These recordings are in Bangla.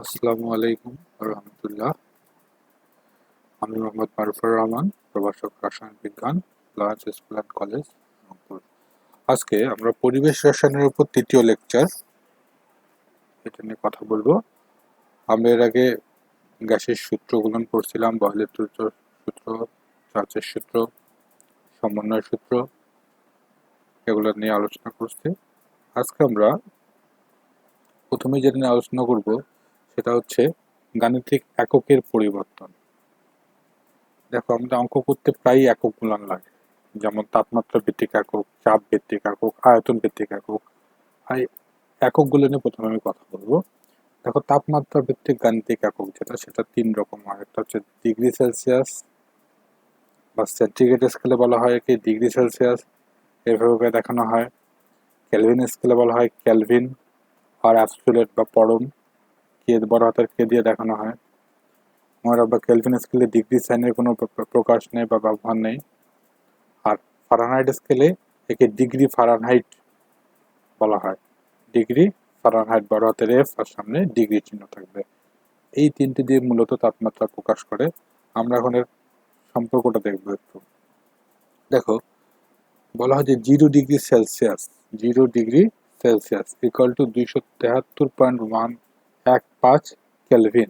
আসসালামু আলাইকুম রহমতুল্লাহ। আমি মোহাম্মদ মারুফুর রহমান, প্রভাষক রাসায়ন বিজ্ঞান, Lawrence school and college, Rangpur. আজকে আমরা পরিবেশ রসায়নের উপর তৃতীয় লেকচার এটা নিয়ে কথা বলবো। আমরা এর আগে গ্যাসের সূত্রগুলো পড়ছিলাম, বয়লের সূত্র, চার্চের সূত্র, সমন্বয় সূত্র, এগুলো নিয়ে আলোচনা করছি। আজকে আমরা প্রথমে যেটা নিয়ে আলোচনা করব সেটা হচ্ছে গাণিতিক এককের পরিবর্তন। দেখো, আমাদের অঙ্ক করতে প্রায় একক গুলান লাগে, যেমন তাপমাত্রা ভিত্তিক একক, চাপ ভিত্তিক একক, আয়তন ভিত্তিক একক। এই এককগুলো নিয়ে প্রথমে আমি কথা বলবো। দেখো, তাপমাত্রা ভিত্তিক গাণিতিক একক সেটা তিন রকম হয়। একটা হচ্ছে ডিগ্রি সেলসিয়াস বা সেন্টিগ্রেড স্কেলে বলা হয় কি ডিগ্রি সেলসিয়াস, এভাবে দেখানো হয়। কেলভিন স্কেলে বলা হয় কেলভিন আর অ্যাবসোলিউট বা পরম, কে বড় হাতের কে দিয়ে দেখানো হয়। মনে রাখবা, কেলভিন স্কেলে ডিগ্রি সাইনের কোনো প্রকাশ নেই বা ব্যবহার নেই। আর ফারেনহাইট স্কেলে একে ডিগ্রি ফারেনহাইট বলা হয়। ডিগ্রি ফারেনহাইট, বড় হাতের এফ আর সামনে ডিগ্রি চিহ্ন থাকবে। এই তিনটি দিয়ে মূলত তাপমাত্রা প্রকাশ করে। আমরা এখন এর সম্পর্কটা দেখব একটু। দেখো, বলা হয় যে 0 degree Celsius equal to 273.115 kelvin.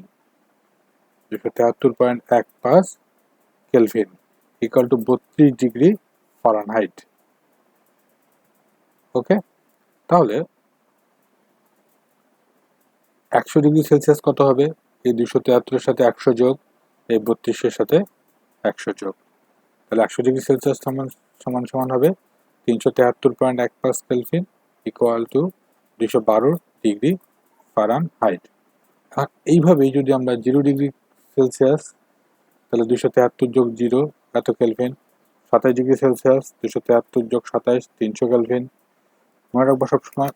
273.15 kelvin equal to 32 degree Fahrenheit. Okay, তাহলে 100 ডিগ্রি সেলসিয়াস কত হবে? এই 273-এর সাথে 100 যোগ, এই 32-এর সাথে 100 যোগ, তাহলে 100 ডিগ্রি সেলসিয়াস সমান সমান সমান হবে 373.15 kelvin equal to 212 degree Fahrenheit. আর এইভাবেই যদি আমরা 0 ডিগ্রি সেলসিয়াস, তাহলে 273 যোগ 0 এত কেলভিন। 27 ডিগ্রি সেলসিয়াস, 273 যোগ 27 300 কেলভিন। মনে রাখবো, সবসময়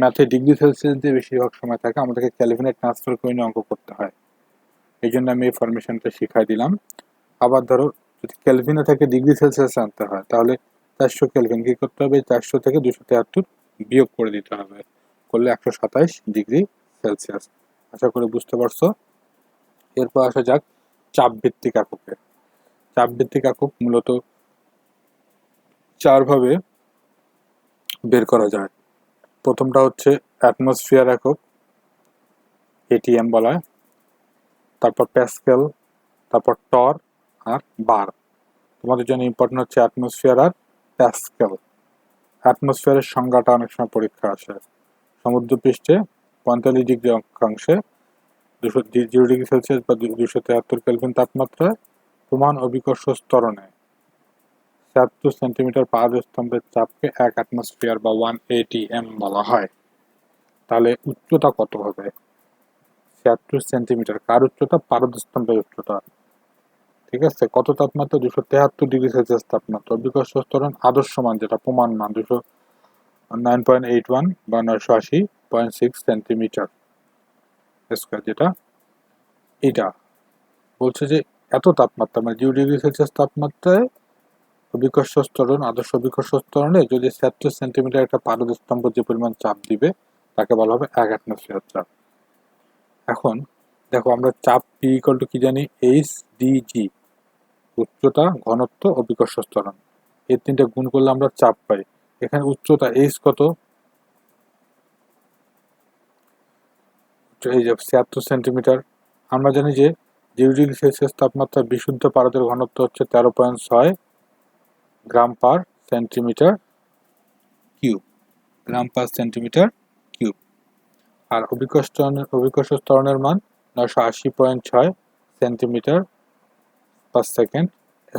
ম্যাথে ডিগ্রি সেলসিয়াস দিয়ে বেশিরভাগ সময় থাকে, আমাদেরকে ক্যালভিনে ট্রান্সফার করে নিয়ে অঙ্ক করতে হয়। এই জন্য আমি এই ফরমেশনটা শিখাই দিলাম। আবার ধরো, যদি ক্যালভিনে থেকে ডিগ্রি সেলসিয়াস আনতে হয়, তাহলে 400 কেলভিন কি করতে হবে? 400 থেকে 273 বিয়োগ করে দিতে হবে, করলে 127 ডিগ্রি সেলসিয়াস। আশা করি বুঝতে পারছো। এরপর আসা যাক চাপ ভিত্তিক এককে। চাপ ভিত্তিক একক মূলত চারভাবে বের করা যায়। প্রথমটা হচ্ছে অ্যাটমসফিয়ার একক, এটিএম বলা হয়। তারপর প্যাসকেল, তারপর টর আর বার। তোমাদের জন্য ইম্পর্টেন্ট হচ্ছে অ্যাটমসফিয়ার আর প্যাসকেল। অ্যাটমসফিয়ারের সংজ্ঞাটা অনেক সময় পরীক্ষা আসে। সমুদ্রপৃষ্ঠে 45 ডিগ্রি অক্ষাংশে 0 ডিগ্রি সেলসিয়াস বা 273 কেলভিন তাপমাত্রায় প্রমাণ অভিকর্ষ স্তরণে ৭৭ সেন্টিমিটার পারদস্তম্ভের চাপকে 1 অ্যাটমসফিয়ার বা 1 ATM বলা হয়। তাহলে উচ্চতা কত হবে? ৭৭ সেন্টিমিটার। কার উচ্চতা? পারদস্তম্ভের উচ্চতা। ঠিক আছে, কত তাপমাত্রা? 273 ডিগ্রি সেলসিয়াস তাপমাত্রা। অভিকর্ষ স্তরণ আদর্শ মান, যেটা প্রমাণ মান 9.81 বা 980.6 সেন্টিমিটার স্কয়ার, যেটা এটা বলছে যে এত তাপমাত্রা মানে 0 ডিগ্রি সেলসিয়াস তাপমাত্রায় অভিকর্ষ স্তরণ, আদর্শ অভিকর্ষ স্তরণে যদি ৭০ সেন্টিমিটার একটা পারদস্তম্ভ যে পরিমাণ চাপ দিবে, তাকে বলা হবে 1 অ্যাটমসফিয়ার চাপ। এখন দেখো, আমরা চাপ পি ইকুয়াল টু কি জানি? এইচ ডিজি, উচ্চতা, ঘনত্ব, অভিকর্ষ স্তরণ। এই তিনটা গুণ করলে আমরা চাপ পাই। এখানে উচ্চতা এইচ কত? এই যে ৭৬ সেন্টিমিটার। আমরা জানি যে 0 ডিগ্রি সেলসিয়াস তাপমাত্রা বিশুদ্ধ পারদের ঘনত্ব হচ্ছে 13.6 গ্রাম পার সেন্টিমিটার কিউব। গ্রাম পার সেন্টিমিটার কিউব। আর অভিকর্ষ স্তরণের মান 980.6 সেন্টিমিটার পার সেকেন্ড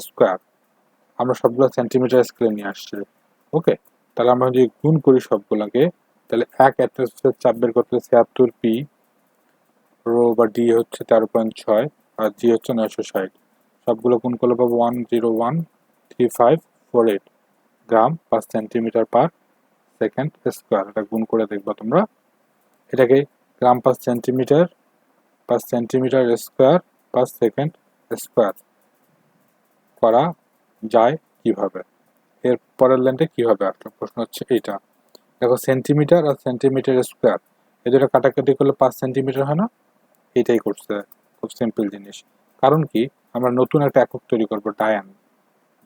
স্কোয়ার। আমরা সবগুলো সেন্টিমিটার স্কেলে নিয়ে আসছি। ওকে, তাহলে আমরা যদি গুণ করি সবগুলোকে, তাহলে 1 অ্যাটমসফিয়ার চাপ বের করতে 76 পি, রো বা ডি হচ্ছে 13.6 আর জি হচ্ছে 960। সবগুলো গুণ করলে পাবো 1013548 gram per centimetre per second square. এটা গুণ করে দেখবা তোমরা। এটাকে gram per centimetre square per second square করা যায় কিভাবে? এর পরের লাইনটা কিভাবে আসলো? প্রশ্ন হচ্ছে এইটা। দেখো, সেন্টিমিটার আর সেন্টিমিটার স্কোয়ার, এই দুটো কাটাকাটি করলে 5 সেন্টিমিটার হয় না? এটাই করছে, খুব সিম্পল জিনিস। কারণ কি, আমরা নতুন একটা একক তৈরি করবো, ডায়ান।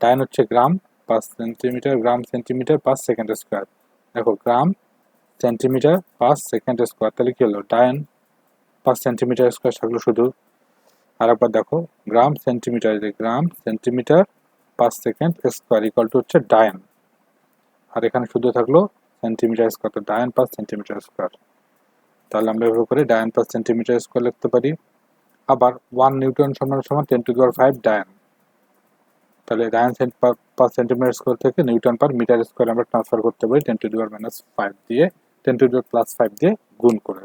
ডায়ান হচ্ছে gram per centimetre, gram centimetre per second square. দেখো gram centimetre per second square, তাহলে কি হলো, ডায়ান পার সেন্টিমিটার স্কোয়ার থাকলো শুধু। আর একবার দেখো, gram centimetre, gram centimetre per second square equal two হচ্ছে ডায়ান, আর এখানে শুধু থাকলো সেন্টিমিটার স্কোয়ার, তো ডায়ান পার সেন্টিমিটার স্কোয়ার। তাহলে আমরা এভাবে করে ডায়ান পার সেন্টিমিটার স্কোয়ার লিখতে পারি। আবার 1 নিউটন সমান সমান 10⁵ ডায়ান, তাহলে ডায়ান পার সেন্টিমিটার স্কোয়ার থেকে নিউটন পার মিটার স্কোয়ার আমরা ট্রান্সফার করতে পারি 10⁻⁵ দিয়ে, 10⁻+5 দিয়ে গুণ করে।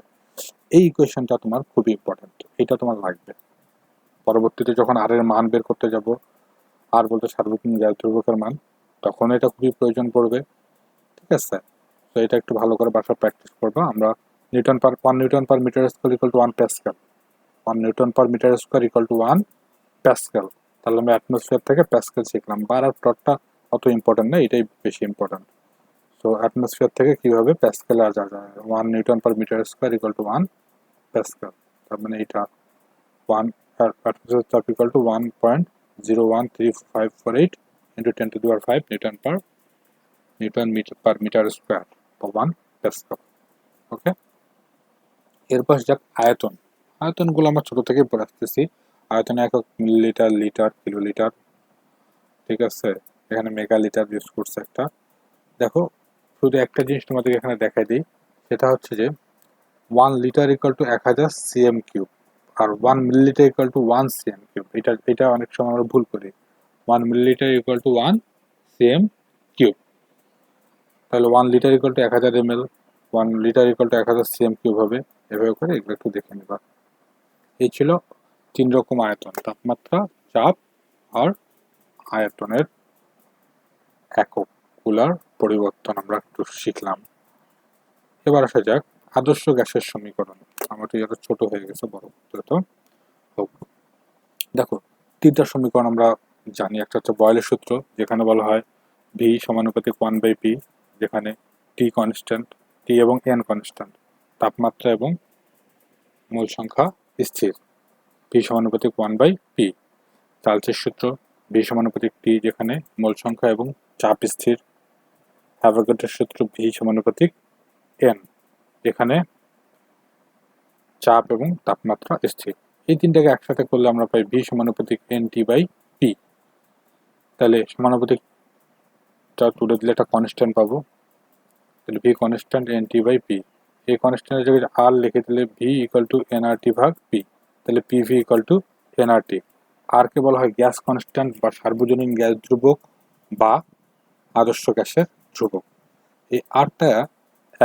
এই ইকুয়েশনটা তোমার খুবই ইম্পর্টেন্ট, এটা তোমার লাগবে পরবর্তীতে যখন আর এর মান বের করতে যাব, আর বলতে সার্বজনীন গ্যাস ধ্রুবকের মান, তখন এটা খুবই প্রয়োজন পড়বে। ঠিক আছে, তো এটা একটু ভালো করে বাসা প্র্যাকটিস করবো। আমরা 1 newton per metre square equal to 1 pascal, 1 newton per metre square equal to 1 pascal. তাহলে আমরা অ্যাটমসফিয়ার থেকে প্যাসকেল শিখলাম। বার আর প্লটটা অত ইম্পর্টেন্ট না, এটাই বেশি ইম্পর্টেন্ট। সো অ্যাটমসফিয়ার থেকে কীভাবে প্যাসকেলে আসা যায়, 1 newton per metre square equal to 1 pascal. তার মানে এটা 1 atmosphere চাপ equal to 1.0135548 into 10⁵ newton per metre square বা 1 প্যাসকেল। ওকে, এরপর যাক আয়তন। আয়তনগুলো আমরা ছোট থেকেই পড়ে আসতেছি। আয়তন একক মিলিলিটার, লিটার, কিলোলিটার। ঠিক আছে, এখানে মেগালিটার ইউজ করছে একটা। দেখো শুধু একটা জিনিস তোমাদেরকে এখানে দেখাই দিই, সেটা হচ্ছে যে 1 litre equal to 1000 CM cube, আর 1 millilitre equal to 1 CM cube. এটা অনেক সময় আমরা ভুল করি, 1 millilitre equal to 1 CM cube. তাহলে 1 litre equal to 1000 ml, 1 litre equal to 1000 CM cube হবে। এভাবে করে এগুলো একটু দেখে নেবা। এই ছিল 3 রকম আয়তন, তাপমাত্রা, চাপ আর আয়তনের এককগুলার পরিবর্তন আমরা একটু শিখলাম। এবার আসা যাক আদর্শ গ্যাসের সমীকরণ। আমার তো এটা ছোট হয়ে গেছে, বড় তো হোক। দেখো 3টা সমীকরণ আমরা জানি। একটা হচ্ছে বয়েলের সূত্র, যেখানে বলা হয় ভি সমানুপাতিক 1/p, যেখানে টি কনস্ট্যান্ট, টি এবং এন কনস্ট্যান্ট, তাপমাত্রা এবং মোল সংখ্যা স্থির, ভি সমানুপাতিক 1/p। চার্লসের সূত্র, ভি সমানুপাতিক টি, যেখানে মোল সংখ্যা এবং চাপ স্থির। অ্যাভোগাড্রোর সূত্র, ভি সমানুপাতিক এন, যেখানে চাপ এবং তাপমাত্রা স্থির। এই তিনটাকে একসাথে করলে আমরা পাই ভি সমানুপাতিক NT/P। তাহলে সমানুপাতিকটা তুলে দিলে একটা কনস্ট্যান্ট পাবো, তাহলে ভি কনস্ট্যান্ট NT/P। এই কনস্ট্যান্টের জায়গায় আর লিখে দিলে ভি ইকুয়াল টু nRT/P, তাহলে PV ইকুয়াল টু nRT। আরকে বলা হয় গ্যাস কনস্ট্যান্ট বা সার্বজনীন গ্যাস ধ্রুবক বা আদর্শ গ্যাসের ধ্রুবক। এই আরটা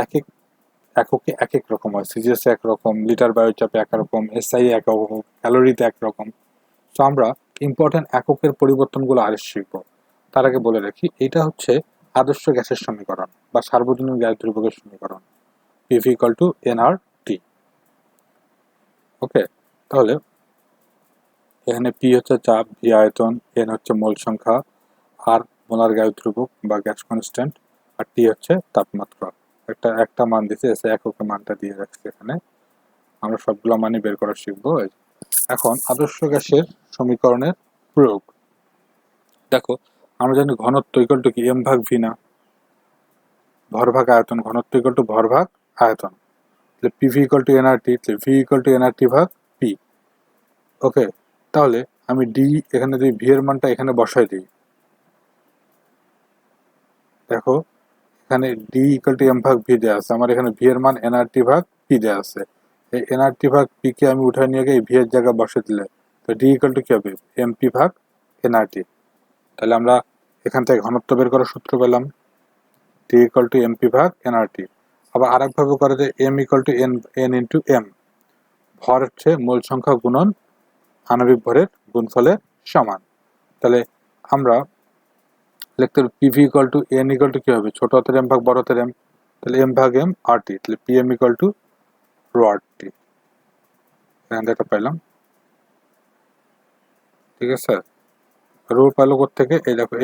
এক এক এককে এক এক রকম হয়, সিজিএস একরকম, লিটার বায়ুচাপে একরকম, এসআই একরকম, ক্যালোরিতে একরকম। তো আমরা ইম্পর্টেন্ট এককের পরিবর্তনগুলো আগে শিখবো। তার আগে বলে রাখি, এটা হচ্ছে আদর্শ গ্যাসের সমীকরণ বা সার্বজনীন গ্যাস ধ্রুবকের সমীকরণ, PV ইকুয়াল টু nRT। ওকে, তাহলে এখানে পি হচ্ছে চাপ, ভি আয়তন, এন হচ্ছে মোল সংখ্যা, আর মোলার গ্যাস ধ্রুবক বা গ্যাস কনস্ট্যান্ট, আর টি হচ্ছে তাপমাত্রা। একটা মান দিতে এসে এককের মানটা দিয়ে রাখছে এখানে। আমরা সবগুলো মানই বের করা শিখবো। এখন আদর্শ গ্যাসের সমীকরণের প্রয়োগ। দেখো আমরা জানি ঘনত্ব ইকুয়াল টু কি, m/v না, ভরভাগ আয়তন। ঘনত্ব ইকুয়াল টু ভরভাগ আয়তন। তাহলে PV ইকুয়াল টু nRT, তাহলে V ইকুয়াল টু nRT/P। ওকে, তাহলে আমি ডি এখানে যদি ভি এর মানটা এখানে বসাই দিই, দেখো এখানে ডি ইকুয়াল টু m/v দেওয়া আছে, আমার এখানে ভি এর মান nRT/P দেওয়া আছে। এই nRT/P কে আমি উঠায় নিয়ে গিয়ে ভি এর জায়গায় বসে দিলে তো ডি ইকুয়াল টু কি হবে, MP/nRT। তাহলে আমরা এখান থেকে ঘনত্ব বের করার সূত্র পেলাম, টি ইকুয়াল টু MP/nRT। আবার আরেকভাবে করে যে m equal to n into m, ভর হচ্ছে মোল সংখ্যা গুণন আণবিক ভরের গুণফলের সমান। তাহলে আমরা লিখতে হবে PV equal to n equal to কি হবে, ছোট হাতের m ভাগ বড় হাতের m, তাহলে m/m RT, তাহলে PM ইকুয়াল টু ρRT। এখান থেকে পাইলাম। ঠিক আছে, রো পাইলো থেকে, এই দেখো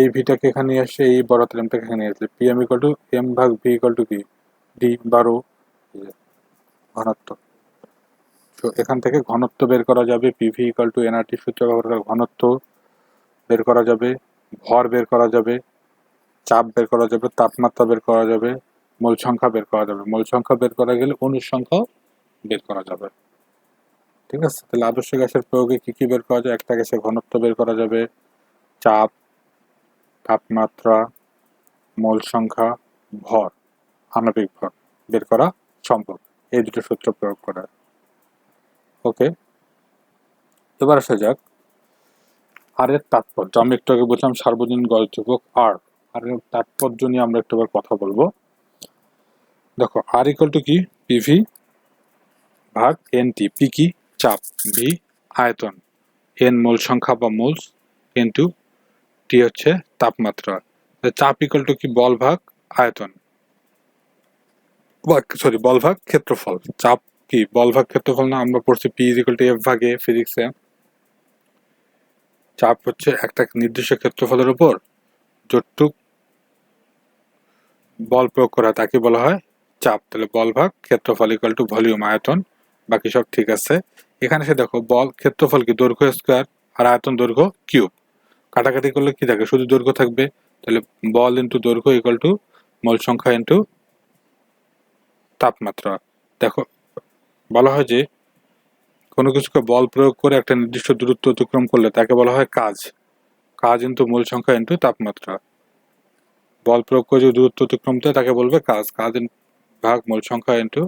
এই ভিটাকে এখানে নিয়ে আসছে, এই বড় হাতের এমটাকে এখানে নিয়ে আসলে PM equal to m/v equal to কি, ডি বা রো ঘনত্ব। তো এখান থেকে ঘনত্ব বের করা যাবে, পিভি ইকুয়াল টু এনআরটি সূত্র ব্যবহার করে ঘনত্ব বের করা যাবে, ভর বের করা যাবে, চাপ বের করা যাবে, তাপমাত্রা বের করা যাবে, মোল সংখ্যা বের করা যাবে। মোল সংখ্যা বের করা গেলে অণুর সংখ্যাও বের করা যাবে। ঠিক আছে, তাহলে আদর্শ গ্যাসের প্রয়োগে কি কি বের করা যায়? একটা গ্যাসের ঘনত্ব বের করা যাবে, চাপ, তাপমাত্রা, মোল সংখ্যা, ভর, আণবিক ভর বের করা সম্ভব এই দুটো সূত্র প্রয়োগ করা। ওকে, এবার আসা যাক আর এর তাৎপর্য। আমি একটু আগে বলছিলাম সার্বজনীন গজ ধ্রুবক আর এর তাৎপর্য নিয়ে আমরা একটু কথা বলবো। দেখো আর ইকুয়াল টু কি? পিভি ভাগ এনটি। পি কি? চাপ, ভি আয়তন, এন মোল সংখ্যা বা মোলস, কিন্তু টি হচ্ছে তাপমাত্রা। চাপ ইকুয়াল টু কি? বল ভাগ আয়তন, সরি বল ভাগ ক্ষেত্রফল। চাপ কি? বল ভাগ ক্ষেত্রফল না? আমরা পড়ছি P is equal to F ভাগ এ ফিজিক্সে। চাপ হচ্ছে একটা নির্দিষ্ট ক্ষেত্রফলের উপর যতটুক বল প্রয়োগ করা তাকে বলা হয় চাপ। তাহলে বল ভাগ ক্ষেত্রফল ইকুয়াল টু ভলিউম আয়তন, বাকি সব ঠিক আছে। এখানে সে দেখো বল ক্ষেত্রফল কি? দৈর্ঘ্য স্কোয়ার আর আয়তন দৈর্ঘ্য কিউব। কাটাকাটি করলে কি থাকে? শুধু দৈর্ঘ্য থাকবে। তাহলে বল ইন্টু দৈর্ঘ্য ইকুয়াল টু মোল সংখ্যা ইন্টু তাপমাত্রা। দেখো বলা হয় যে কোনো কিছুকে বল প্রয়োগ করে একটা নির্দিষ্ট দূরত্ব অতিক্রম করলে তাকে বলা হয় কাজ। কাজ ইন্টু মূল সংখ্যা ইন্টু তাপমাত্রা। বল প্রয়োগ করে যদি দূরত্ব অতিক্রম করে তাকে বলবে কাজ। কাজ ভাগ মূল সংখ্যা ইন্টু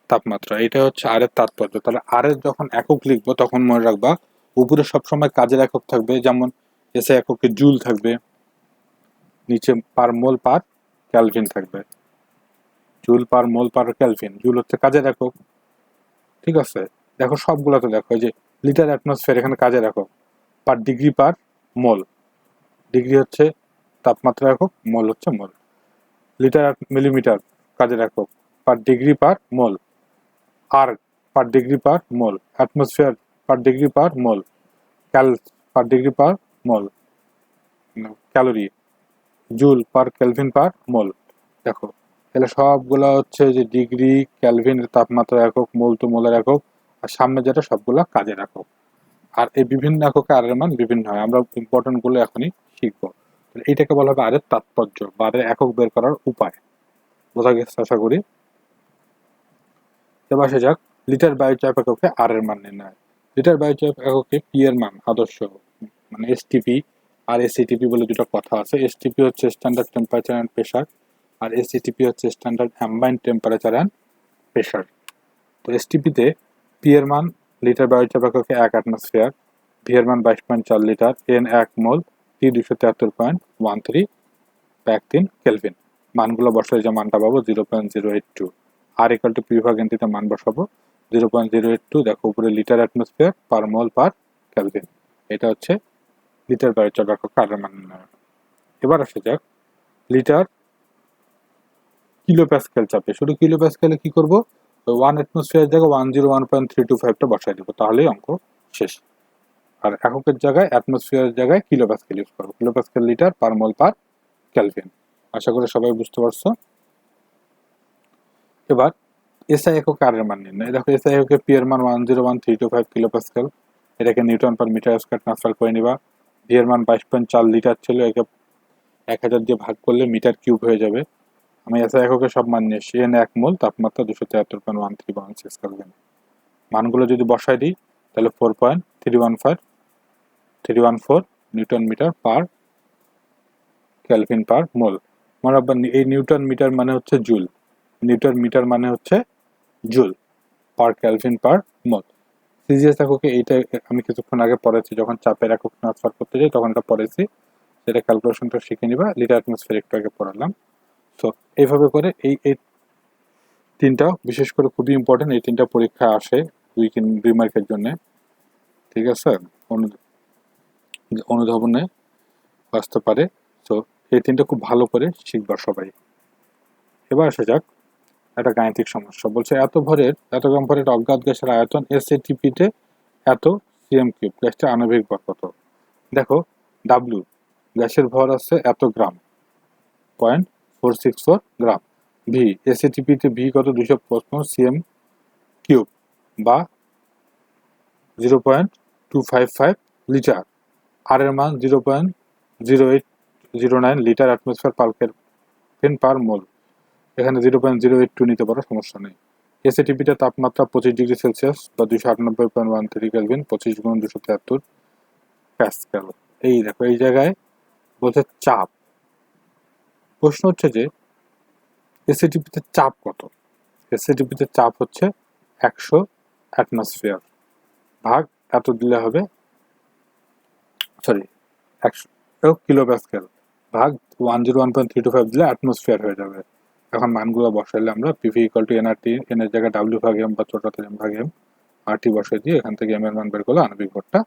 তাপমাত্রা। এটা হচ্ছে আর এর তাৎপর্য। তাহলে আর এর যখন একক লিখবো তখন মনে রাখবা উপরে সবসময় কাজের একক থাকবে, যেমন এসে এককে জুল থাকবে, নিচে পার মোল পার ক্যালভিন থাকবে। জুল পার মোল পার ক্যালভিন। জুল হচ্ছে কাজের একক। ঠিক আছে, দেখো সবগুলোতে দেখো এই যে লিটার অ্যাটমসফিয়ার, এখানে কাজের একক পার ডিগ্রি পার মোল। ডিগ্রি হচ্ছে তাপমাত্রা একক, মোল হচ্ছে মোল। লিটার মিলিমিটার কাজের একক পার ডিগ্রি পার মোল। আর per degree per mole. Atmosphere per degree per mole. Cal per degree per mole. Calorie joule per kelvin per mole. দেখো তাহলে সবগুলা হচ্ছে যে ডিগ্রি, ক্যালভিন তাপমাত্রা একক, মোল তো মোলের একক, আর সামনে যেটা সবগুলা কাজের একক। আর এই বিভিন্ন এককে আর এর মান বিভিন্ন হয়। আমরা ইম্পর্টেন্ট গুলো এখনই শিখবো। এইটাকে বলা হবে আর এর তাৎপর্য বা আর এর একক বের করার উপায়। বোঝা গেছে আশা করি। এবার আসা যাক লিটার বায়ুচাপ এককে আর এর মান নির্ণয়। লিটার বায়ুচাপ এককে পি এর মান আদর্শ মানে এসটিপি আর এসিটিপি বলে দুটো কথা আছে। এসটিপি হচ্ছে স্ট্যান্ডার্ড টেম্পারেচার অ্যান্ড প্রেশার, আর এসিটিপি হচ্ছে standard ambient temperature and pressure. তো এসটিপিতে পি এর মান লিটার বায়ুচাপ এককে 1 অ্যাটমসফিয়ার, ভি এর মান 22.4 লিটার, এন 1 মোল, টি 273.13 ব্যাক 3 কেলভিন। মানগুলো বসালে যে মানটা পাবো 0.082। আর ইকুয়াল টু পি ভাগ এনটিতে মান বসাবো 0.082। দেখো উপরে লিটার অ্যাটমসফিয়ার পার মোল পার কেলভিন। এটা হচ্ছে লিটার বায়ুচাপ এককে আর এর মান নির্ণয়। এবার আসা যাক লিটার কিলো প্যাসকেল চাপে। শুধু কিলো প্যাসকেলে কি করবো? 1 অ্যাটমসফিয়ার জায়গায় 101.325টা বসাই দেবো, তাহলেই অঙ্ক শেষ। আর এককের জায়গায় অ্যাটমসফিয়ারের জায়গায় কিলো প্যাসকেল ইউজ করবো। কিলো প্যাসকেল লিটার পার মোল পার কেলভিন। আশা করি সবাই বুঝতে পারছো। এবার এসআই একক আর এর মান নির্ণয়। দেখো এসআই এককে পি এর মান 101.325 কিলো প্যাসকেল। এটাকে newton per metre square transfer করে নিবা। ভি এর মান 22.4 লিটার ছিল, একে 1000 দিয়ে ভাগ করলে মিটার কিউব হয়ে যাবে। আমি এসআই এককে সব মান নিয়ে এসছি। এন 1 মোল, তাপমাত্রা 273.1316 কেলভিন। মানগুলো যদি বসাই দিই তাহলে 4.314 newton metre per kelvin per mole. মনে রাখবেন এই নিউটন মিটার মানে হচ্ছে জুল, নিউটন মিটার মানে হচ্ছে জুল পার কেলভিন পার মোল। সিজিএস এককে এইটা আমি কিছুক্ষণ আগে পড়েছি, যখন চাপের একক ট্রান্সফার করতে যাই তখন এটা পড়েছি। সেটা ক্যালকুলেশনটা শিখে নিবা। লিটার অ্যাটমসফিয়ার একটু আগে পড়ালাম। তো এইভাবে করে এই তিনটা বিশেষ করে খুবই ইম্পর্টেন্ট। এই তিনটা পরীক্ষা আসে 2 মার্কের জন্য। ঠিক আছে, অনুধাবনে আসতে পারে। তো এই তিনটা খুব ভালো করে শিখবা সবাই। এবার আসা যাক একটা গাণিতিক সমস্যা। বলছে এত গ্রাম ভরের অজ্ঞাত গ্যাসের আয়তন এসএটিপিতে এত সিএম কিউব। গ্যাসটা আণবিক ভর কত? দেখো ডাব্লিউ গ্যাসের ভর আছে এত গ্রাম, 0.464 গ্রাম। ভি এসএটিপিতে ভি কত? 255 সিএম কিউব বা 0.255 লিটার, আর এর মান 0.0809 লিটার অ্যাটমসফিয়ার পালকেন পার মোল। এখানে 0.082 নিতে পারো, সমস্যা নেই। এসএটিপিতে তাপমাত্রা 25°C বা 298.13 কেলভিন, 25 × 273 প্যাসকেল। এই দেখো, এই জায়গায় বলছে চাপ। প্রশ্ন হচ্ছে যে এসএটিপিতে চাপ কত? এসএটিপিতে চাপ হচ্ছে 100 অ্যাটমসফিয়ার ভাগ এত দিলে হবে, 100 কিলো প্যাসকেল ভাগ 101.325 দিলে অ্যাটমসফিয়ার হয়ে যাবে। এখন মানগুলো বসাইলে আমরা PV equal to NRT, N এর জায়গায় ডাব্লিউ ভাগ এম বা ছোটতে এম ভাগ এম, আরটি বসাই দিয়ে এখান থেকে এম এর মান বের করলে আণবিক ভরটা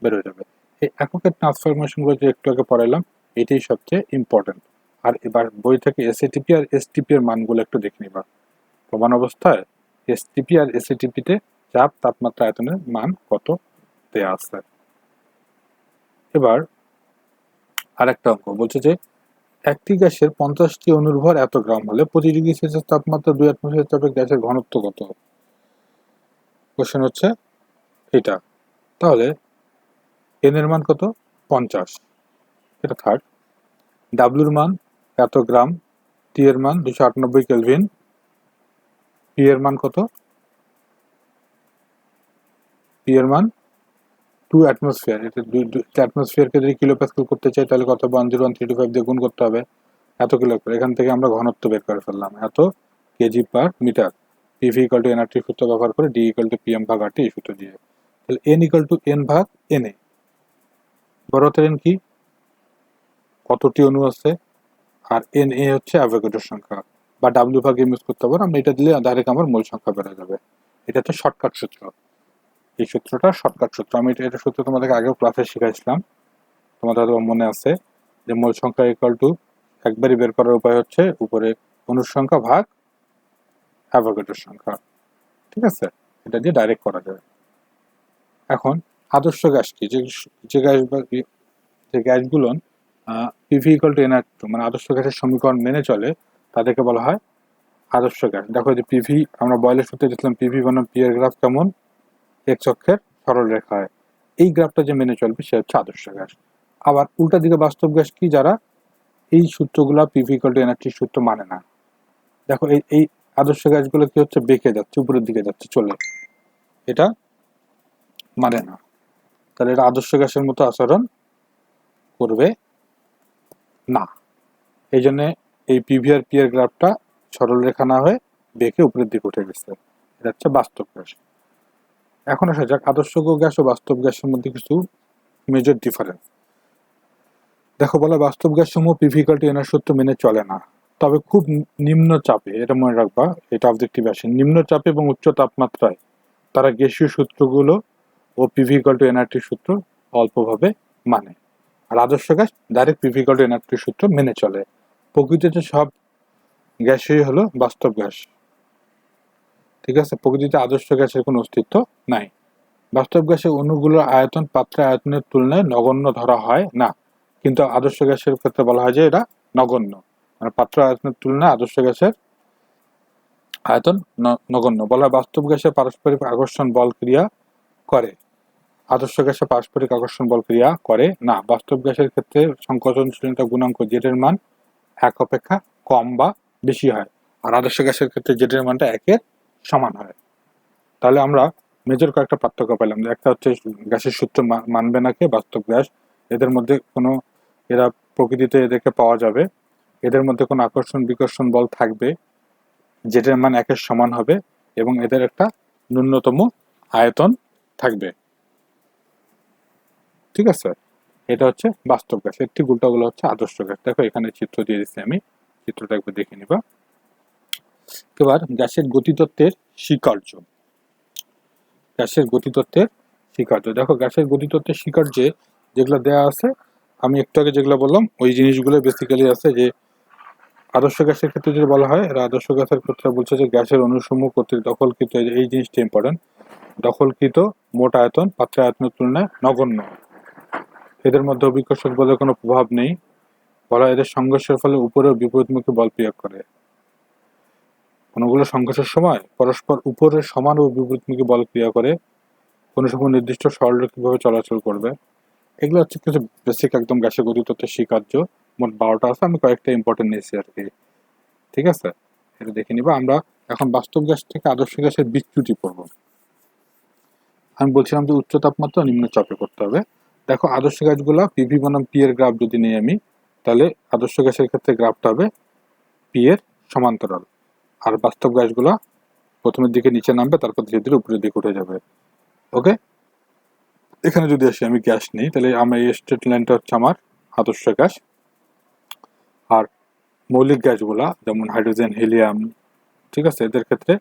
বের হয়ে যাবে। এই এককের ট্রান্সফরমেশনগুলো যে একটু আগে পড়াইলাম, এটাই সবচেয়ে ইম্পর্টেন্ট। আর এবার বই থেকে এসএটিপি আর এসটিপি এর মানগুলো একটু দেখে নিবা। প্রমাণ অবস্থায় এসটিপি আর এসএটিপিতে চাপ, তাপমাত্রা, আয়তনের মান কত দেয়া আছে। এবার আরেকটা অঙ্ক বলছে যে একটি গ্যাসের 50টি অণুর ভর এত গ্রাম হলে 25°C তাপমাত্রা 2 অ্যাটমসফিয়ার চাপে গ্যাসের ঘনত্ব কত? কোশ্চেন হচ্ছে এটা। তাহলে এন এর মান কত? 50, এটা থার্ড। ডাব্লিউর মান এত গ্রাম, টি এর মান 298 কেলভিন, পি এর মান কত? পি এর মান 2 অ্যাটমসফিয়ার। এটা 2 অ্যাটমসফিয়ারকে যদি কিলো প্যাসকেল করতে চাই তাহলে কত? 101.325 দিয়ে গুণ করতে হবে, এত কিলো। এখান থেকে আমরা ঘনত্ব বের করে ফেললাম, এত KG per metre. PV equal to NRT সূত্র ব্যবহার করে, ডি ইকুয়াল টু পিএম ভাগ আরটি এই সূত্র দিয়ে। তাহলে এন ইকুয়াল টু এন ভাগ এনএ। বড় হাতের এন কি? কতটি অণু আছে, আর এন এ হচ্ছে অ্যাভোগাড্রোর সংখ্যা, বা ডাব্লিউ ভাগ এম ইউজ করতে পারো। আমরা এটা দিলে ডাইরেক্ট আমার মোল সংখ্যা বেড়ে যাবে। এটা হচ্ছে শর্টকাট সূত্র। এই সূত্রটা শর্টকাট সূত্র। আমি এটা সূত্র তোমাদেরকে আগেও ক্লাসে শিখাইছিলাম, তোমাদের হয়তো মনে আছে যে মোল সংখ্যা ইকুয়াল টু, একবারই বের করার উপায় হচ্ছে উপরে অণুর সংখ্যা ভাগ অ্যাভোগাড্রোর সংখ্যা। ঠিক আছে, এটা দিয়ে ডাইরেক্ট করা যায়। এখন আদর্শ গ্যাস কি? যে গ্যাস বা যে গ্যাসগুলো পিভি ইকুয়াল টু এনআর2 মানে আদর্শ গ্যাসের সমীকরণ মেনে চলে, তাদেরকে বলা হয় আদর্শ গ্যাস। দেখো যে পিভি, আমরা বয়লের সূত্রে দেখলাম পিভি বনাম পি এর গ্রাফ কেমন, এক্স অক্ষের সরল রেখায়। এই গ্রাফটা যে মেনে চলবে সে হচ্ছে আদর্শ গ্যাস। আবার উল্টা দিকে বাস্তব গ্যাস কি? যারা এই সূত্রগুলো পিভি ইকুয়াল টু এনআরটি সূত্র মানে না। দেখো এই আদর্শ গ্যাসগুলো কি হচ্ছে? বেঁকে যাচ্ছে, উপরের দিকে যাচ্ছে চলে, এটা মানে না। তাহলে এটা আদর্শ গ্যাসের মতো আচরণ করবে না। এই জন্য এই পিভি আর পি এর গ্রাফটা সরল রেখা না হয়ে বেঁকে উপরের দিকে উঠে গেছে। এটা হচ্ছে বাস্তব গ্যাস। এখন আসা যাক আদর্শ গ্যাস ও বাস্তব গ্যাসের মধ্যে কিছু মেজর ডিফারেন্স। দেখো, বলা বাস্তব গ্যাস সমূহ পিভি ইকুয়াল টু এনআর সূত্র মেনে চলে না, তবে খুব নিম্ন চাপে, এটা মনে রাখবা, এটা অবজেক্টিভ আসে, নিম্ন চাপে এবং উচ্চ তাপমাত্রায় তারা গ্যাসীয় সূত্রগুলো ও পিভি ইকুয়াল টু এনআরটি সূত্র অল্পভাবে মানে। আর আদর্শ gas direct PV equal to NRT সূত্র মেনে চলে। প্রকৃতিতে সব গ্যাসই হলো বাস্তব গ্যাস। ঠিক আছে, প্রকৃতিতে আদর্শ গ্যাসের কোনো অস্তিত্ব নাই। বাস্তব গ্যাসের অণুগুলোর আয়তন পাত্রের আয়তনের তুলনায় নগণ্য ধরা হয় না, কিন্তু আদর্শ গ্যাসের ক্ষেত্রে বলা হয় যে এটা নগণ্য। মানে পাত্র আয়তনের তুলনায় আদর্শ গ্যাসের আয়তন নগণ্য। বলা হয় বাস্তব গ্যাসে পারস্পরিক আকর্ষণ বল ক্রিয়া করে, আদর্শ গ্যাসে পারস্পরিক আকর্ষণ বল ক্রিয়া করে না। বাস্তব গ্যাসের ক্ষেত্রে সংকোচনশীলতা গুণাঙ্ক জেডের মান 1 অপেক্ষা কম বা বেশি হয়, আর আদর্শ গ্যাসের ক্ষেত্রে জেডের মানটা 1-এর সমান হয়। তাহলে আমরা মেজর কয়েকটা পার্থক্য পেলাম। একটা হচ্ছে গ্যাসের সূত্র মানবে না কে? বাস্তব গ্যাস। এদের মধ্যে কোনো, এরা প্রকৃতিতে এদেরকে পাওয়া যাবে, এদের মধ্যে কোনো আকর্ষণ বিকর্ষণ বল থাকবে, জেডের মান 1-এর সমান হবে, এবং এদের একটা ন্যূনতম আয়তন থাকবে। ঠিক আছে, এটা হচ্ছে বাস্তব গ্যাস। এর ঠিক উল্টাগুলো হচ্ছে আদর্শ গ্যাস। দেখো এখানে চিত্র দিয়ে দিচ্ছি আমি, চিত্রটা একবার দেখে নিবা। এবার গ্যাসের গতিতত্ত্বের স্বীকার্য। গ্যাসের গতিতত্ত্বের স্বীকার্য। দেখো গ্যাসের গতিতত্ত্বের স্বীকার্যে যেগুলো দেওয়া আছে, আমি একটু আগে যেগুলো বললাম ওই জিনিসগুলো বেসিক্যালি আছে। যে আদর্শ গ্যাসের ক্ষেত্রে যদি বলা হয়, এরা আদর্শ গ্যাসের ক্ষেত্রে বলছে যে গ্যাসের অণুসমূহ কর্তৃক দখলকৃত, এই জিনিসটা ইম্পর্টেন্ট, দখলকৃত মোট আয়তন পাত্রের আয়তনের তুলনায় নগণ্য। এদের মধ্যে অভিকর্ষক বলের কোনো প্রভাব নেই। বলা এদের সংঘর্ষের ফলে উপরে ও বিপরীতমুখী বল প্রয়োগ করে। অণুগুলো সংঘর্ষের সময় পরস্পর উপরে সমান ও বিপরীতমুখী বল ক্রিয়া করে। কোনো সময় নির্দিষ্ট সরলরেখা কিভাবে চলাচল করবে। এগুলো হচ্ছে কিছু বেসিক একদম গ্যাসের গতিতত্ত্বের স্বীকার্য। মোট 12টা আছে, আমি কয়েকটা ইম্পর্টেন্ট নিয়েছি আর কি। ঠিক আছে, এটা দেখে নিবা। আমরা এখন বাস্তব গ্যাস থেকে আদর্শ গ্যাসের বিচ্যুতি পড়ব। আমি বলছিলাম যে উচ্চ তাপমাত্রা নিম্ন চাপে করতে হবে। দেখো আদর্শ গ্যাসগুলো পিভি বনাম পি এর গ্রাফ যদি নিই আমি, তাহলে আদর্শ গ্যাসের ক্ষেত্রে গ্রাফটা হবে পি এর সমান্তরাল, আর বাস্তব গ্যাসগুলো প্রথমের দিকে নিচে নামবে, তারপর ধীরে ধীরে উপরের দিকে উঠে যাবে। ওকে, এখানে যদি আসি আমি গ্যাস নিই, তাহলে আমার এই স্ট্রেট লাইনটা হচ্ছে আমার আদর্শ গ্যাস। আর মৌলিক গ্যাসগুলা যেমন হাইড্রোজেন, হিলিয়াম, ঠিক আছে, এদের ক্ষেত্রে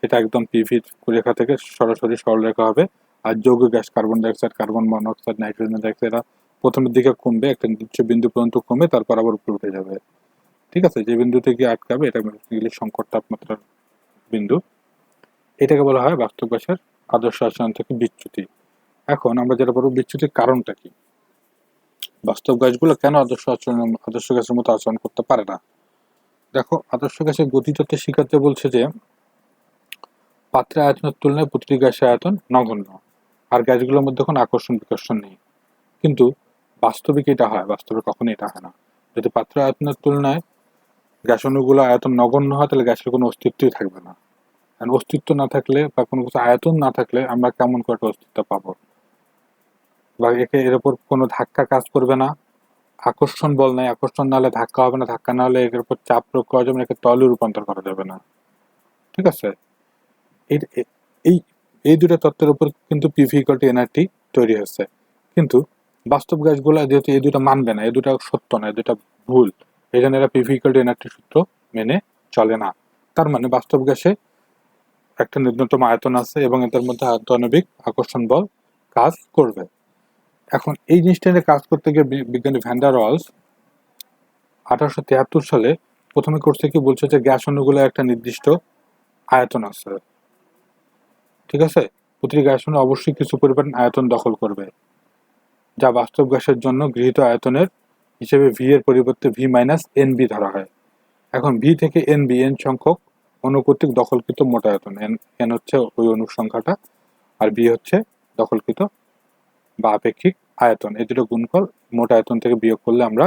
এটা একদম পিভি রেখা থেকে সরাসরি সরলরেখা হবে। আর যৌগ gas carbon dioxide, carbon monoxide, nitrogen dioxide এরা প্রথমের দিকে কমবে, একটা নির্দিষ্ট বিন্দু পর্যন্ত কমে তারপর আবার উপরে উঠে যাবে। ঠিক আছে, যে বিন্দুতে গিয়ে আটকাবে এটা সংকট তাপমাত্রার বিন্দু। এটাকে বলা হয় বাস্তব গ্যাসের আদর্শ আচরণ থেকে বিচ্যুতি। এখন আমরা যেটা বলবো বিচ্যুতির কারণটা কি, বাস্তব গ্যাসগুলো কেন আদর্শ গ্যাসের মতো আচরণ করতে পারে না। দেখো আদর্শ গ্যাসের গতিতত্ত্বের স্বীকার্য বলছে যে পাত্রের আয়তনের তুলনায় প্রতিটি গ্যাসের আয়তন নগণ্য, আর গ্যাসগুলোর মধ্যে কোনো আকর্ষণ বিকর্ষণ নেই। কিন্তু বাস্তবে কি এটা হয়? বাস্তবে কখনো এটা হয় না। যদি পাত্রের আয়তনের তুলনায় গ্যাস অণুগুলো আয়তন নগণ্য হয়, তাহলে গ্যাসের কোনো অস্তিত্বই থাকবে না। আর অস্তিত্ব না থাকলে বা কোনো কিছু আয়তন না থাকলে আমরা কেমন করে একটা অস্তিত্ব পাবো? বা এর উপর কোনো ধাক্কা কাজ করবে না, আকর্ষণ বল নাই, আকর্ষণ না হলে ধাক্কা হবে না, ধাক্কা না হলে এর উপর চাপ প্রয়োগ করা যাবে না, একে তলে রূপান্তর করা যাবে না। ঠিক আছে, এই এই দুটো তত্ত্বের উপর কিন্তু পিভি ইকুয়াল টু এনআরটি তৈরি হচ্ছে। কিন্তু বাস্তব গ্যাসগুলো যেহেতু এই দুটো মানবে না, এই দুটো সত্য না, এই দুটো ভুল, এই জন্য এরা পিভি ইকুয়াল টু এনআরটি সূত্র মেনে চলে না। তার মানে বাস্তব গ্যাসে একটা ন্যূনতম আয়তন আছে এবং এদের মধ্যে আন্তঃআণবিক আকর্ষণ বল কাজ করবে। এখন এই জিনিসটা নিয়ে কাজ করতে গিয়ে বিজ্ঞানী ভ্যান ডার ওয়ালস 1873 সালে প্রথমে করছে কি, বলছে যে গ্যাস অণুগুলো একটা নির্দিষ্ট আয়তন আছে। ঠিক আছে, প্রতিটি গ্যাস অণু অবশ্যই কিছু পরিমাণ আয়তন দখল করবে, যা বাস্তব গ্যাসের জন্য গৃহীত আয়তনের হিসেবে ভি এর পরিবর্তে ভি মাইনাস এন বি ধরা হয়। এখন ভি থেকে এন বি, এন সংখ্যক অণু কর্তৃক দখলকৃত মোট আয়তন, এন হচ্ছে ওই অণুর সংখ্যাটা, আর বি হচ্ছে দখলকৃত বা আপেক্ষিক আয়তন। এই দুটো গুণফল মোট আয়তন থেকে বিয়োগ করলে আমরা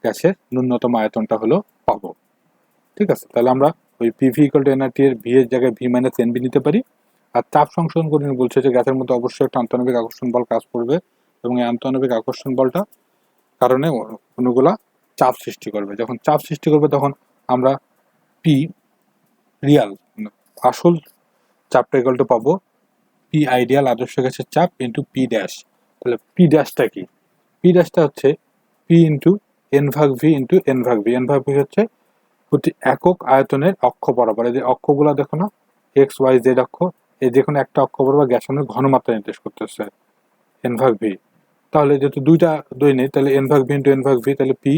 গ্যাসের ন্যূনতম আয়তনটা হলো পাবো। ঠিক আছে, তাহলে আমরা ওই পিভি ইকুয়াল টু এনআরটি এর ভি এর জায়গায় ভি মাইনাস এন বি নিতে পারি। আর চাপ সংশোধন করে বলছে যে গ্যাসের মধ্যে অবশ্যই একটা আন্তঃআণবিক আকর্ষণ বল কাজ করবে, এবং এই আন্তঃআণবিক আকর্ষণ বলটা কারণে অণুগুলা চাপ সৃষ্টি করবে। যখন চাপ সৃষ্টি করবে তখন আমরা পি রিয়াল, আসল চাপটা ইকুয়াল টু পাবো পি আইডিয়াল আদর্শ গ্যাসের চাপ ইন্টু পি ড্যাশ। তাহলে পি ড্যাশটা কি? পি ড্যাশটা হচ্ছে পি ইন্টু এন ভাগ ভি ইন্টু এন ভাগ ভি। এন ভাগ ভি হচ্ছে প্রতি একক আয়তনের অক্ষ বরাবর, এই যে অক্ষগুলো দেখো না, এক্স ওয়াই জেড অক্ষ, এই যে কোনো একটা অক্ষ বরাবর গ্যাস অণুর ঘনমাত্রা নির্দেশ করতেছে এন ভাগ ভি। তাহলে যেহেতু দুইটা দই নেই, তাহলে এন ভাগ ভি ইন্টু এন ভাগ ভি, তাহলে P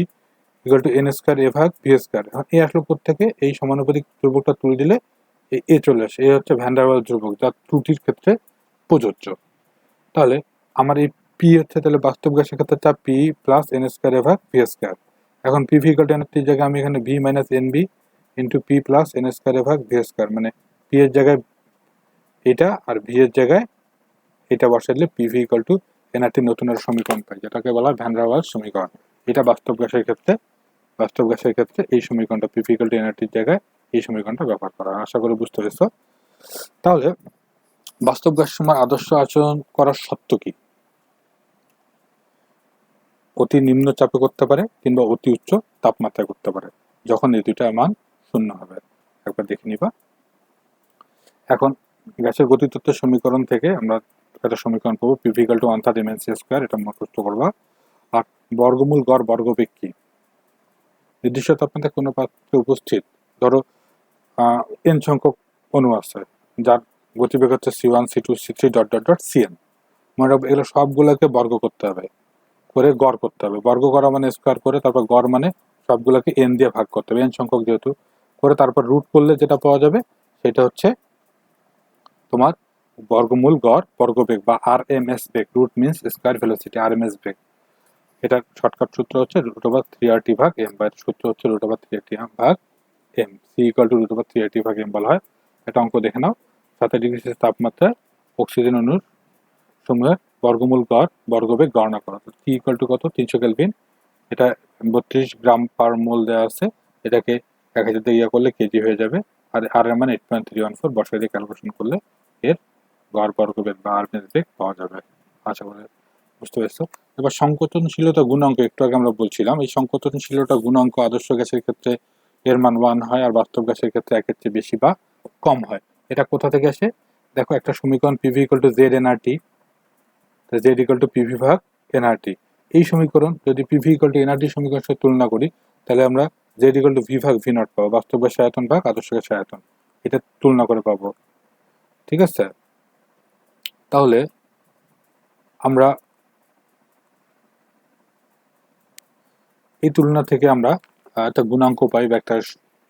equal to N square A ভাগ ভি স্কোয়ার। এখন এ আসলো থেকে এই সমানুপাতিক ধ্রুবকটা তুলে দিলে এ চলে আসে। এ হচ্ছে ভ্যান ডার ওয়ালস ধ্রুবক, যা ত্রুটির ক্ষেত্রে প্রযোজ্য। তাহলে আমার এই পি হচ্ছে তাহলে বাস্তব গ্যাসের ক্ষেত্রে চাপ P plus N square A ভাগ ভি স্কোয়ার। এখন পি ভি ইকুয়াল টু এনআরটির জায়গায় আমি এখানে V minus N B into P plus N square A ভাগ ভি স্কোয়ার, মানে পি এর জায়গায় এটা আর ভি এর জায়গায় এটা বসাইলে পিভি ইকুয়াল টু এনআরটি নতুন একটা সমীকরণ পাই, যেটাকে বলা হয় ভ্যান ডার ওয়ালস সমীকরণ। এটা বাস্তব গ্যাসের ক্ষেত্রে এই সমীকরণটা পিভি ইকুয়াল টু এনআরটির জায়গায় এই সমীকরণটা ব্যবহার করা হয়। আশা করি বুঝতে পেরেছো। তাহলে বাস্তব গ্যাস সময় আদর্শ আচরণ করার সত্য কি? অতি নিম্ন চাপে করতে পারে কিংবা অতি উচ্চ তাপমাত্রায় করতে পারে, যখন এই দুইটার মান শূন্য হবে। একবার দেখে নিবা। এখন গ্যাসের গতিতত্ত্বের সমীকরণ থেকে আমরা একটা সমীকরণ পাবো, PV equal two 1/3 mc square, এটা মুখস্থ করবা। আর বর্গমূল গড় বর্গবেগ কি? নির্দিষ্ট তাপমাত্রায় কোনো পাত্রে উপস্থিত ধরো এন সংখ্যক অণু আছে, যার গতিবেগ হচ্ছে c1 c2 c3 dot dot dot cn। মানে এগুলো সবগুলোকে বর্গ করতে হবে, করে গড় করতে হবে। বর্গ করা মানে স্কোয়ার করে, তারপর গড় মানে সবগুলোকে এন দিয়ে ভাগ করতে হবে, এন সংখ্যক যেহেতু, করে তারপর রুট করলে যেটা পাওয়া যাবে সেটা হচ্ছে তোমার বর্গমূল গড় বর্গবেগ বা আরএমএস বেগ। Root means square velocity, RMS বেগ। এটার শর্টকাট সূত্র হচ্ছে √3RT ভাগ এম, বা সূত্র হচ্ছে √3RT ভাগ M. C equal to √3RT ভাগ এম বলা হয়। এটা অঙ্ক দেখে নাও। 7 ডিগ্রি সেলসিয়াস তাপমাত্রায় অক্সিজেন অণুর সমূহের বর্গমূল গড় বর্গবেগ গণনা করো। টি ইকুয়াল টু কত? 300 কেলভিন। এটা 32 গ্রাম পার মোল দেওয়া আছে। এটাকে 1000 দিয়ে ইয়া করলে কেজি হয়ে যাবে। আর আর এর মান 8.314 বসাই দিয়ে ক্যালকুলেশন করলে এর গড় বর্গবেগ বা আরপিএস বেগ পাওয়া যাবে। আশা করি বুঝতে পেরেছো। এবার সংকোচনশীলতা গুণাঙ্ক একটু আগে আমরা বলছিলাম, এই সংকোচনশীলতা গুণাঙ্ক আদর্শ গ্যাসের ক্ষেত্রে এর মান 1 হয়, আর বাস্তব গ্যাসের ক্ষেত্রে 1-এর চেয়ে বেশি বা কম হয়। এটা কোথা থেকে আসে? দেখো, একটা সমীকরণ PV equal to Z nRT, Z equal to PV ভাগ এনআরটি। এই সমীকরণ যদি পিভি ইকুয়াল টু এনআরটি সমীকরণের সাথে তুলনা করি, তাহলে আমরা জেড ইকুয়াল টু ভি ভাগ ভি নট পাবো, বাস্তব গ্যাসের আয়তন ভাগ আদর্শ গ্যাসের আয়তন। এটা তুলনা করে পাবো। ঠিক আছে, তাহলে আমরা এই তুলনা থেকে আমরা একটা গুণাঙ্ক পাই বা একটা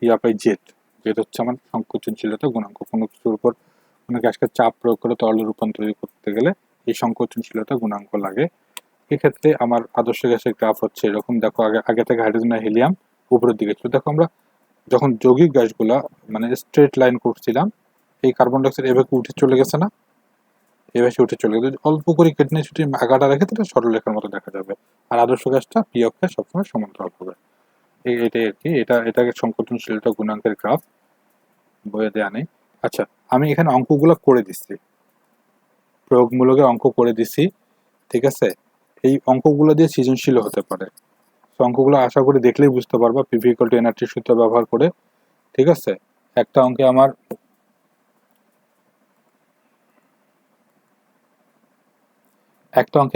ইয়া পাই জেড। জেড হচ্ছে আমার সংকোচনশীলতা গুণাঙ্ক। কোনো কিছুর উপর কোনো গ্যাসকে চাপ প্রয়োগ করে তরলে রূপান্তরিত করতে গেলে এই সংকোচনশীলতা গুণাঙ্ক লাগে। এক্ষেত্রে আমার আদর্শ গ্যাসের গ্রাফ হচ্ছে এরকম। দেখো, আগে থেকে হাইড্রোজেন আর হিলিয়াম উপরের দিকে ছিল। দেখো, আমরা যখন যৌগিক গ্যাসগুলা মানে স্ট্রেট লাইন করছিলাম, এই কার্বন ডাইঅক্সাইড এভাবে উঠে চলে গেছে না, এভাবে উঠে চলে গেছে। অল্প করে কেটে নিয়ে ছুটি আগাটা রেখে তাহলে সরলরেখার মতো দেখা যাবে। আর আদর্শ গ্যাসটা পি অক্ষে সবসময় সমান্তরাল হবে। এটাই আর কি। এটাকে সংকোচনশীলতা গুণাঙ্কের গ্রাফ, বইয়ে দেয়া নেই। আচ্ছা, আমি এখানে অঙ্কগুলো করে দিচ্ছি, প্রয়োগমূলকের অঙ্ক করে দিচ্ছি। ঠিক আছে, এই অঙ্কগুলো দিয়ে সৃজনশীল হতে পারে। অঙ্কগুলো আশা করি দেখলেই বুঝতে পারবা পিভি ইকুয়াল টু এনআরটি সূত্র ব্যবহার করে। ঠিক আছে, একটা অঙ্কে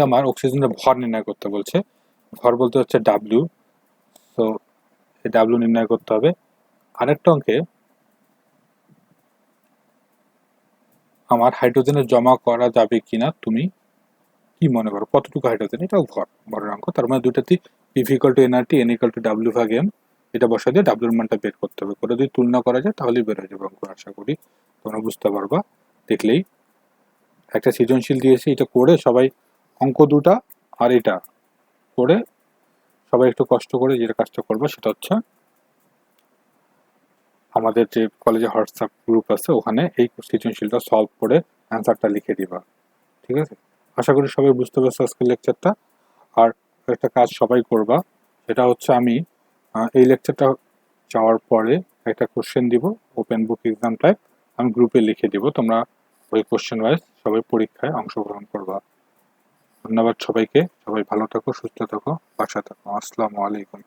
আমার অক্সিজেনের ভর নির্ণয় করতে বলছে। ভর বলতে হচ্ছে ডাব্লিউ। তো এই ডাব্লিউ নির্ণয় করতে হবে। আরেকটা অঙ্কে আমার হাইড্রোজেনের জমা করা যাবে কিনা তুমি কি মনে করো, কতটুকু হাইড্রোজেন? এটাও ভরের অঙ্ক। তার মানে দুইটাতেই PV equal to NRT, N equal to W ভাগ এম, এটা বসা দিয়ে ডাব্লিউর মানটা বের করতে হবে। করে যদি তুলনা করা যায় তাহলেই বের হয়ে যাবে অঙ্ক। আশা করি তোমরা বুঝতে পারবা দেখলেই। একটা সৃজনশীল দিয়েছি, এটা করে সবাই অঙ্ক দুটা আর এটা করে সবাই একটু কষ্ট করে যেটা কাজটা করবো সেটা হচ্ছে আমাদের যে কলেজে হোয়াটসঅ্যাপ গ্রুপ আছে ওখানে এই সৃজনশীলটা সলভ করে অ্যান্সারটা লিখে দিবা। ঠিক আছে, আশা করি সবাই বুঝতে পারছো আজকের লেকচারটা। আর একটা কাজ সবাই করবা, সেটা হচ্ছে আমি এই লেকচারটা যাওয়ার পরে একটা কোশ্চেন দিব, ওপেন বুক এক্সাম টাইপ, আমি গ্রুপে লিখে দিব। তোমরা ওই কোশ্চেন ওয়াইজ সবাই পরীক্ষায় অংশগ্রহণ করবা। ধন্যবাদ সবাইকে। সবাই ভালো থাকো, সুস্থ থাকো, বাসা থাকো। আসসালামু আলাইকুম।